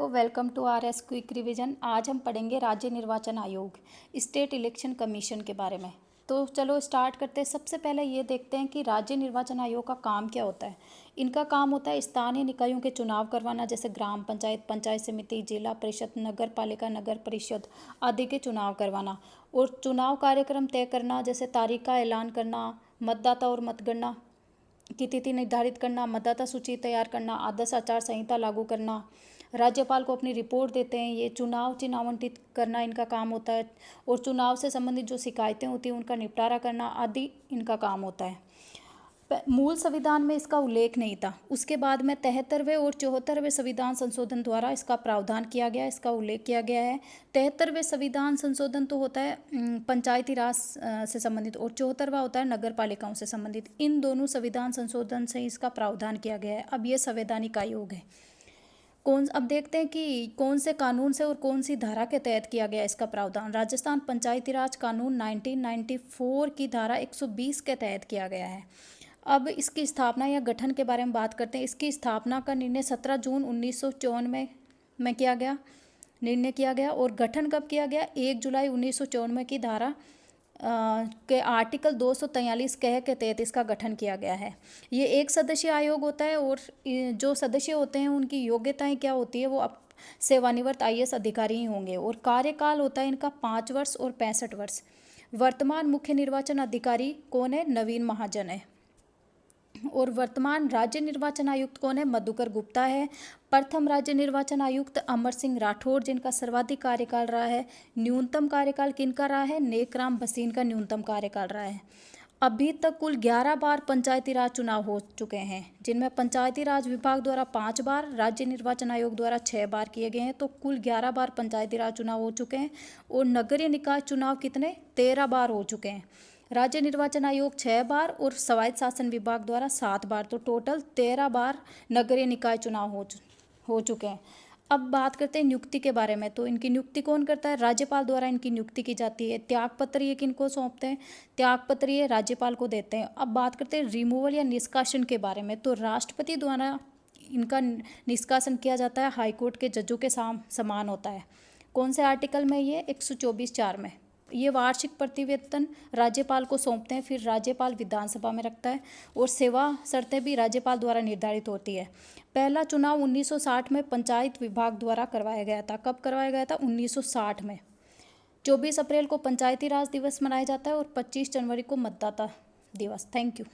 Welcome to R S quick revision. आज हम पढ़ेंगे राज्य निर्वाचन आयोग स्टेट इलेक्शन कमीशन के बारे में। तो चलो स्टार्ट करते हैं। सबसे पहले ये देखते हैं कि राज्य निर्वाचन आयोग का काम क्या होता है। इनका काम होता है स्थानीय निकायों के चुनाव करवाना, जैसे ग्राम पंचायत, पंचायत समिति, जिला परिषद, नगर पालिका, नगर परिषद आदि के चुनाव करवाना, और चुनाव कार्यक्रम तय करना, जैसे तारीख का ऐलान करना, मतदाता और मतगणना की तिथि निर्धारित करना, मतदाता सूची तैयार करना, आदर्श आचार संहिता लागू करना, राज्यपाल को अपनी रिपोर्ट देते हैं। ये चुनाव चिन्ह आवंटित करना इनका काम होता है, और चुनाव से संबंधित जो शिकायतें होती हैं उनका निपटारा करना आदि इनका काम होता है। मूल संविधान में इसका उल्लेख नहीं था, उसके बाद में 73वें और 74वें संविधान संशोधन द्वारा इसका प्रावधान किया गया, इसका उल्लेख किया गया है। 73वें संविधान संशोधन तो होता है पंचायती राज से संबंधित, और 74वां होता है नगर पालिकाओं से संबंधित। इन दोनों संविधान संशोधन से इसका प्रावधान किया गया है। अब ये संवैधानिक आयोग है। अब देखते हैं कि कौन से कानून से और कौन सी धारा के तहत किया गया इसका प्रावधान। राजस्थान पंचायती राज कानून 1994 की धारा 120 के तहत किया गया है। अब इसकी स्थापना या गठन के बारे में बात करते हैं। इसकी स्थापना का निर्णय 17 जून 1954 में किया गया, निर्णय किया गया, और गठन कब किया गया? 1 जुलाई 1994 की धारा के आर्टिकल 243 कह के तहत इसका गठन किया गया है। ये एक सदस्यीय आयोग होता है, और जो सदस्य होते हैं उनकी योग्यताएं क्या होती है? वो अब सेवानिवृत्त IAS अधिकारी ही होंगे, और कार्यकाल होता है इनका 5 वर्ष और 65 वर्ष। वर्तमान मुख्य निर्वाचन अधिकारी कौन है? नवीन महाजन है। और वर्तमान राज्य निर्वाचन आयुक्त कौन है? मधुकर गुप्ता है। प्रथम राज्य निर्वाचन आयुक्त अमर सिंह राठौर, जिनका सर्वाधिक कार्यकाल रहा है। न्यूनतम कार्यकाल किनका रहा है? नेकराम भसीन का न्यूनतम कार्यकाल रहा है। अभी तक कुल 11 बार पंचायती राज चुनाव हो चुके हैं, जिनमें पंचायती राज विभाग द्वारा 5 बार, राज्य निर्वाचन आयोग द्वारा 6 बार किए गए हैं। तो कुल 11 बार पंचायती राज चुनाव हो चुके हैं। और नगरीय निकाय चुनाव कितने? 13 बार हो चुके हैं। राज्य निर्वाचन आयोग 6 बार और स्वायत्त शासन विभाग द्वारा 7 बार, तो टोटल 13 बार नगरीय निकाय चुनाव हो चुके हैं। अब बात करते हैं नियुक्ति के बारे में। तो इनकी नियुक्ति कौन करता है? राज्यपाल द्वारा इनकी नियुक्ति की जाती है। त्यागपत्र ये किनको सौंपते हैं? त्यागपत्र ये राज्यपाल को देते हैं। अब बात करते हैं रिमूवल या निष्कासन के बारे में। तो राष्ट्रपति द्वारा इनका निष्कासन किया जाता है, हाईकोर्ट के जजों के समान होता है। कौन से आर्टिकल में? ये 124(4) में। ये वार्षिक प्रतिवेदन राज्यपाल को सौंपते हैं, फिर राज्यपाल विधानसभा में रखता है, और सेवा शर्तें भी राज्यपाल द्वारा निर्धारित होती है। पहला चुनाव 1960 में पंचायत विभाग द्वारा करवाया गया था। कब करवाया गया था? 1960 में। 24 अप्रैल को पंचायती राज दिवस मनाया जाता है, और 25 जनवरी को मतदाता दिवस। Thank you.